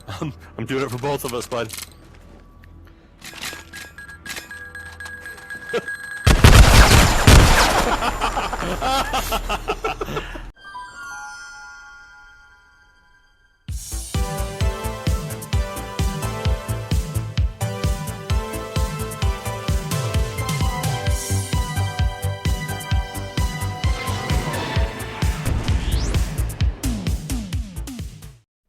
I'm doing it for both of us, bud.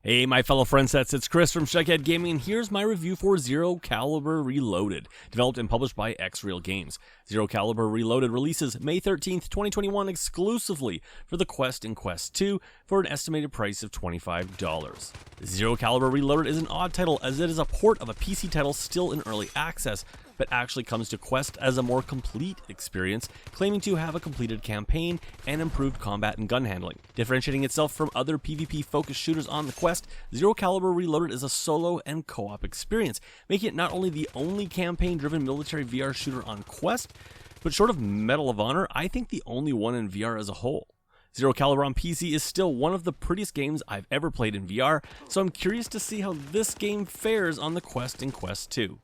Hey my fellow friendsets, it's Chris from Shuckhead Gaming, and here's my review for Zero Caliber Reloaded, developed and published by X-Real Games. Zero Caliber Reloaded releases May 13th, 2021 exclusively for the Quest and Quest 2 for an estimated price of $25. Zero Caliber Reloaded is an odd title as it is a port of a PC title still in early access, but actually comes to Quest as a more complete experience, claiming to have a completed campaign and improved combat and gun handling. Differentiating itself from other PvP-focused shooters on the Quest, Zero Caliber Reloaded is a solo and co-op experience, making it not only the only campaign-driven military VR shooter on Quest, but short of Medal of Honor, I think the only one in VR as a whole. Zero Caliber on PC is still one of the prettiest games I've ever played in VR, so I'm curious to see how this game fares on the Quest and Quest 2.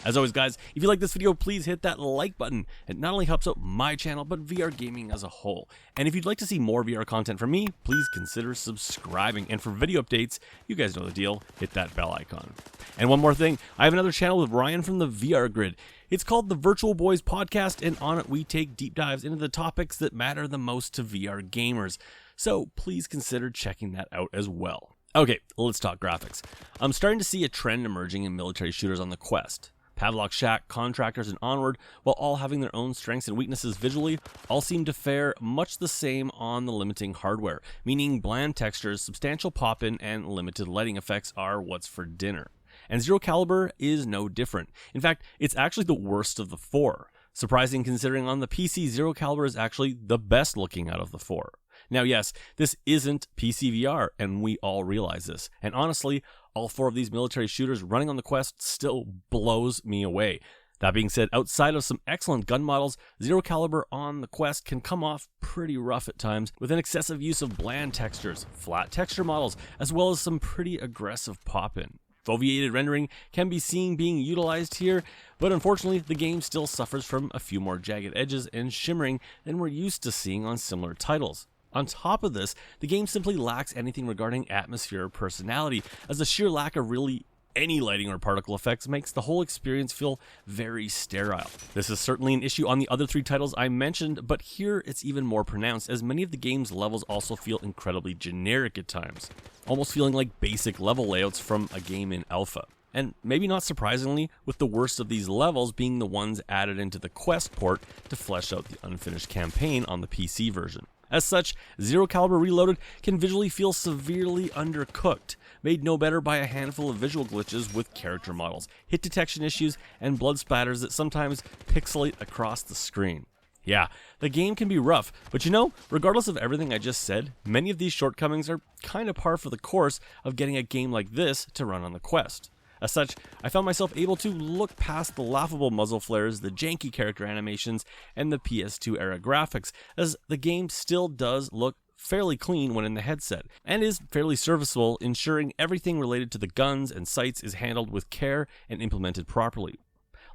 As always guys, if you like this video, please hit that like button. It not only helps out my channel, but VR gaming as a whole. And if you'd like to see more VR content from me, please consider subscribing. And for video updates, you guys know the deal, hit that bell icon. And one more thing, I have another channel with Ryan from the VR Grid. It's called the Virtual Boys Podcast, and on it we take deep dives into the topics that matter the most to VR gamers. So please consider checking that out as well. Okay, let's talk graphics. I'm starting to see a trend emerging in military shooters on the Quest. Pavlok Shack, Contractors, and Onward, while all having their own strengths and weaknesses visually, all seem to fare much the same on the limiting hardware, meaning bland textures, substantial pop-in, and limited lighting effects are what's for dinner. And Zero Caliber is no different. In fact, it's actually the worst of the four. Surprising considering on the PC, Zero Caliber is actually the best looking out of the four. Now yes, this isn't PC VR, and we all realize this. And honestly, all four of these military shooters running on the Quest still blows me away. That being said, outside of some excellent gun models, Zero Caliber on the Quest can come off pretty rough at times, with an excessive use of bland textures, flat texture models, as well as some pretty aggressive pop-in. Foveated rendering can be seen being utilized here, but unfortunately the game still suffers from a few more jagged edges and shimmering than we're used to seeing on similar titles. On top of this, the game simply lacks anything regarding atmosphere or personality, as the sheer lack of really any lighting or particle effects makes the whole experience feel very sterile. This is certainly an issue on the other three titles I mentioned, but here it's even more pronounced as many of the game's levels also feel incredibly generic at times, almost feeling like basic level layouts from a game in alpha. And maybe not surprisingly, with the worst of these levels being the ones added into the Quest port to flesh out the unfinished campaign on the PC version. As such, Zero Caliber Reloaded can visually feel severely undercooked, made no better by a handful of visual glitches with character models, hit detection issues, and blood splatters that sometimes pixelate across the screen. Yeah, the game can be rough, but you know, regardless of everything I just said, many of these shortcomings are kind of par for the course of getting a game like this to run on the Quest. As such, I found myself able to look past the laughable muzzle flares, the janky character animations, and the PS2 era graphics, as the game still does look fairly clean when in the headset, and is fairly serviceable, ensuring everything related to the guns and sights is handled with care and implemented properly.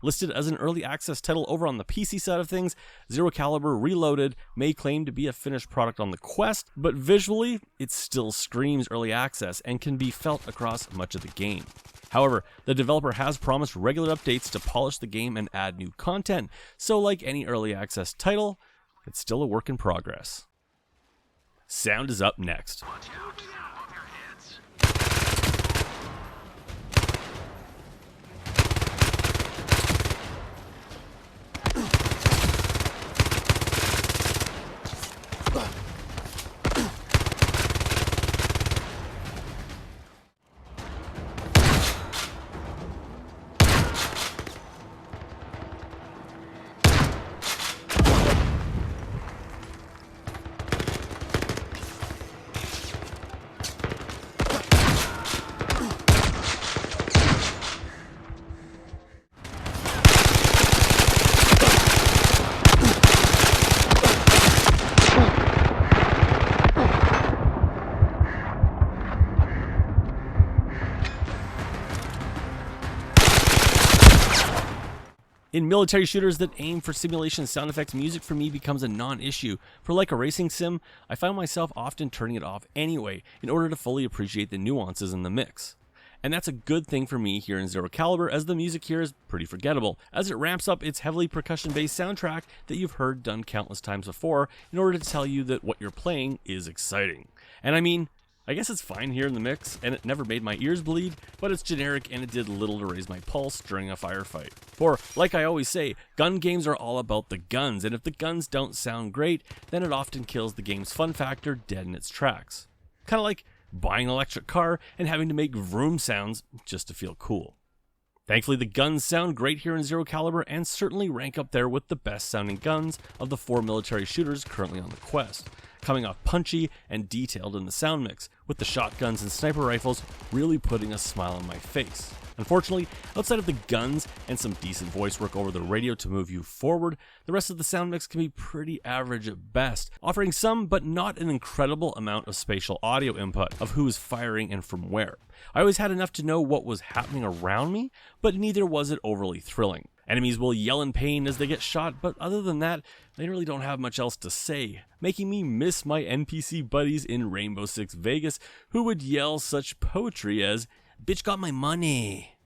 Listed as an early access title over on the PC side of things, Zero Caliber Reloaded may claim to be a finished product on the Quest, but visually, it still screams early access and can be felt across much of the game. However, the developer has promised regular updates to polish the game and add new content, so like any early access title, it's still a work in progress. Sound is up next. In military shooters that aim for simulation sound effects, music for me becomes a non-issue. For like a racing sim, I find myself often turning it off anyway in order to fully appreciate the nuances in the mix. And that's a good thing for me here in Zero Caliber, as the music here is pretty forgettable, as it ramps up its heavily percussion-based soundtrack that you've heard done countless times before in order to tell you that what you're playing is exciting. And I mean, I guess it's fine here in the mix, and it never made my ears bleed, but it's generic and it did little to raise my pulse during a firefight. For, like I always say, gun games are all about the guns, and if the guns don't sound great, then it often kills the game's fun factor dead in its tracks. Kinda like buying an electric car and having to make vroom sounds just to feel cool. Thankfully, the guns sound great here in Zero Caliber and certainly rank up there with the best sounding guns of the 4 military shooters currently on the Quest, coming off punchy and detailed in the sound mix, with the shotguns and sniper rifles really putting a smile on my face. Unfortunately, outside of the guns and some decent voice work over the radio to move you forward, the rest of the sound mix can be pretty average at best, offering some but not an incredible amount of spatial audio input of who is firing and from where. I always had enough to know what was happening around me, but neither was it overly thrilling. Enemies will yell in pain as they get shot, but other than that, they really don't have much else to say, making me miss my NPC buddies in Rainbow Six Vegas who would yell such poetry as, "Bitch got my money."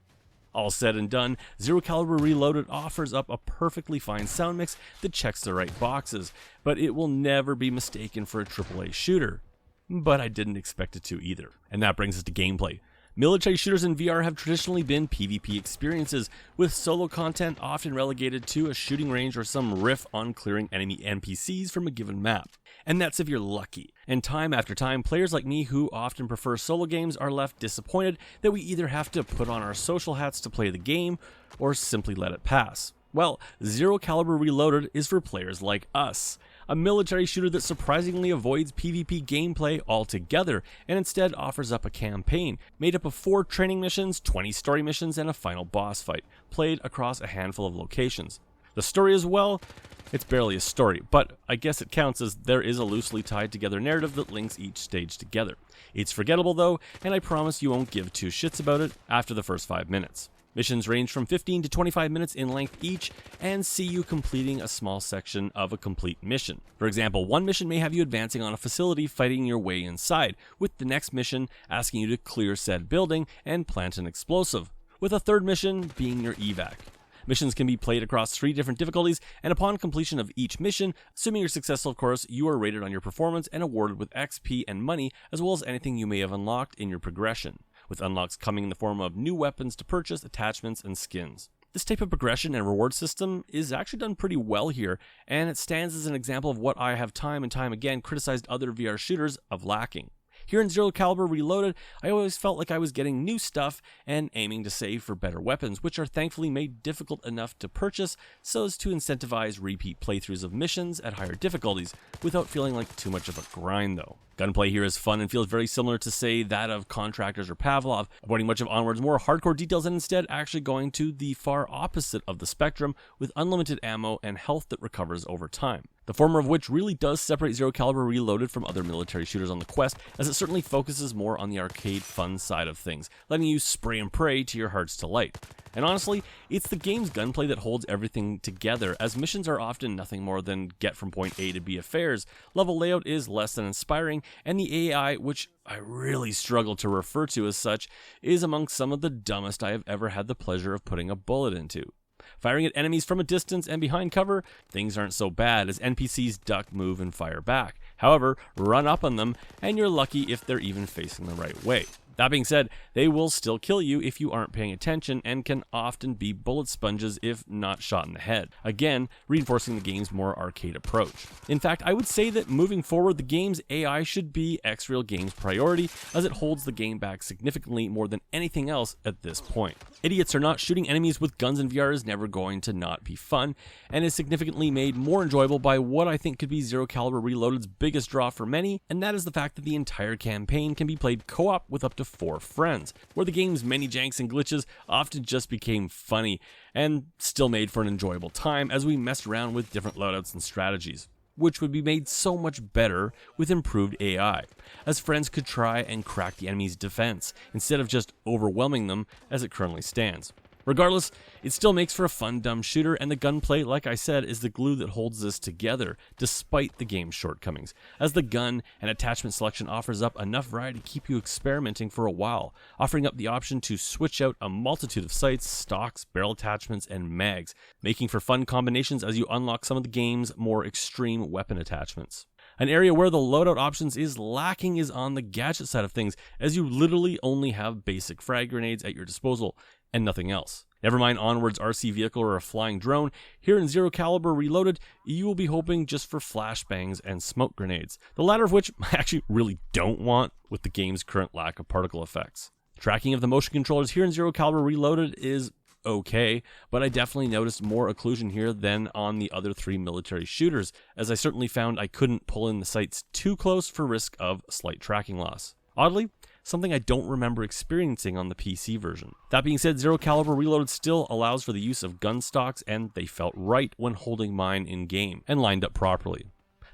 All said and done, Zero Caliber Reloaded offers up a perfectly fine sound mix that checks the right boxes, but it will never be mistaken for a AAA shooter. But I didn't expect it to either. And that brings us to gameplay. Military shooters in VR have traditionally been PvP experiences, with solo content often relegated to a shooting range or some riff on clearing enemy NPCs from a given map. And that's if you're lucky. And time after time, players like me who often prefer solo games are left disappointed that we either have to put on our social hats to play the game, or simply let it pass. Well, Zero Caliber Reloaded is for players like us. A military shooter that surprisingly avoids PvP gameplay altogether and instead offers up a campaign made up of 4 training missions, 20 story missions, and a final boss fight, played across a handful of locations. The story as well, it's barely a story, but I guess it counts as there is a loosely tied together narrative that links each stage together. It's forgettable though, and I promise you won't give 2 shits about it after the first 5 minutes. Missions range from 15 to 25 minutes in length each and see you completing a small section of a complete mission. For example, one mission may have you advancing on a facility fighting your way inside, with the next mission asking you to clear said building and plant an explosive, with a third mission being your evac. Missions can be played across 3 different difficulties, and upon completion of each mission, assuming you're successful of course, you are rated on your performance and awarded with XP and money, as well as anything you may have unlocked in your progression, with unlocks coming in the form of new weapons to purchase, attachments, and skins. This type of progression and reward system is actually done pretty well here, and it stands as an example of what I have time and time again criticized other VR shooters of lacking. Here in Zero Caliber Reloaded, I always felt like I was getting new stuff and aiming to save for better weapons, which are thankfully made difficult enough to purchase so as to incentivize repeat playthroughs of missions at higher difficulties, without feeling like too much of a grind though. Gunplay here is fun and feels very similar to, say, that of Contractors or Pavlov, avoiding much of Onward's more hardcore details and instead actually going to the far opposite of the spectrum with unlimited ammo and health that recovers over time. The former of which really does separate Zero Caliber Reloaded from other military shooters on the Quest, as it certainly focuses more on the arcade fun side of things, letting you spray and pray to your heart's delight. And honestly, it's the game's gunplay that holds everything together, as missions are often nothing more than get from point A to B affairs, level layout is less than inspiring, and the AI, which I really struggle to refer to as such, is amongst some of the dumbest I have ever had the pleasure of putting a bullet into. Firing at enemies from a distance and behind cover, things aren't so bad as NPCs duck, move, and fire back. However, run up on them, and you're lucky if they're even facing the right way. That being said, they will still kill you if you aren't paying attention and can often be bullet sponges if not shot in the head, again reinforcing the game's more arcade approach. In fact, I would say that moving forward, the game's AI should be X-Real Games' priority, as it holds the game back significantly more than anything else at this point. Idiots or not, shooting enemies with guns in VR is never going to not be fun, and is significantly made more enjoyable by what I think could be Zero Caliber Reloaded's biggest draw for many, and that is the fact that the entire campaign can be played co-op with up to 4 friends, where the game's many janks and glitches often just became funny, and still made for an enjoyable time as we messed around with different loadouts and strategies, which would be made so much better with improved AI, as friends could try and crack the enemy's defense, instead of just overwhelming them as it currently stands. Regardless, it still makes for a fun, dumb shooter, and the gunplay, like I said, is the glue that holds this together, despite the game's shortcomings, as the gun and attachment selection offers up enough variety to keep you experimenting for a while, offering up the option to switch out a multitude of sights, stocks, barrel attachments, and mags, making for fun combinations as you unlock some of the game's more extreme weapon attachments. An area where the loadout options is lacking is on the gadget side of things, as you literally only have basic frag grenades at your disposal, and nothing else. Never mind Onward's RC vehicle or a flying drone, here in Zero Caliber Reloaded, you will be hoping just for flashbangs and smoke grenades, the latter of which I actually really don't want with the game's current lack of particle effects. Tracking of the motion controllers here in Zero Caliber Reloaded is okay, but I definitely noticed more occlusion here than on the other 3 military shooters, as I certainly found I couldn't pull in the sights too close for risk of slight tracking loss. Oddly, something I don't remember experiencing on the PC version. That being said, Zero Caliber Reloaded still allows for the use of gun stocks, and they felt right when holding mine in game and lined up properly.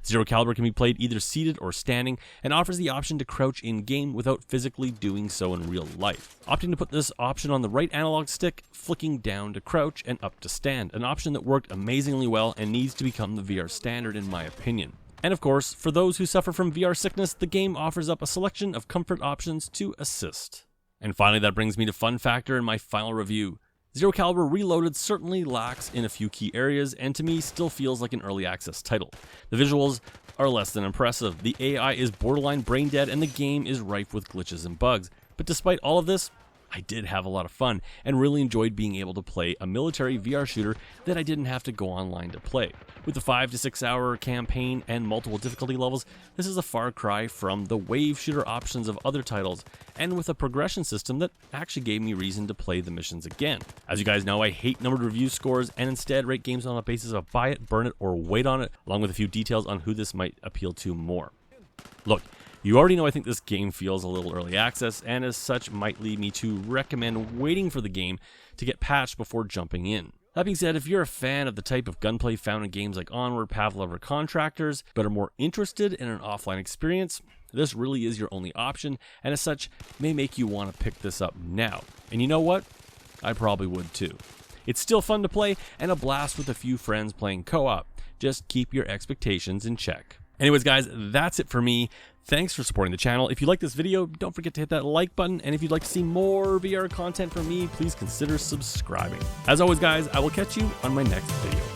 Zero Caliber can be played either seated or standing, and offers the option to crouch in game without physically doing so in real life. Opting to put this option on the right analog stick, flicking down to crouch and up to stand, an option that worked amazingly well and needs to become the VR standard in my opinion. And of course, for those who suffer from VR sickness, the game offers up a selection of comfort options to assist. And finally, that brings me to fun factor in my final review. Zero Caliber Reloaded certainly lacks in a few key areas, and to me still feels like an early access title. The visuals are less than impressive, the AI is borderline brain dead, and the game is rife with glitches and bugs. But despite all of this, I did have a lot of fun, and really enjoyed being able to play a military VR shooter that I didn't have to go online to play. With the 5 to 6 hour campaign and multiple difficulty levels, this is a far cry from the wave shooter options of other titles, and with a progression system that actually gave me reason to play the missions again. As you guys know, I hate numbered review scores, and instead rate games on a basis of buy it, burn it, or wait on it, along with a few details on who this might appeal to more. Look, you already know I think this game feels a little early access, and as such might lead me to recommend waiting for the game to get patched before jumping in. That being said, if you're a fan of the type of gunplay found in games like Onward, Pavlov, or Contractors, but are more interested in an offline experience, this really is your only option, and as such may make you want to pick this up now. And you know what? I probably would too. It's still fun to play, and a blast with a few friends playing co-op. Just keep your expectations in check. Anyways guys, that's it for me. Thanks for supporting the channel. If you like this video, don't forget to hit that like button, and if you'd like to see more VR content from me, please consider subscribing. As always guys, I will catch you on my next video.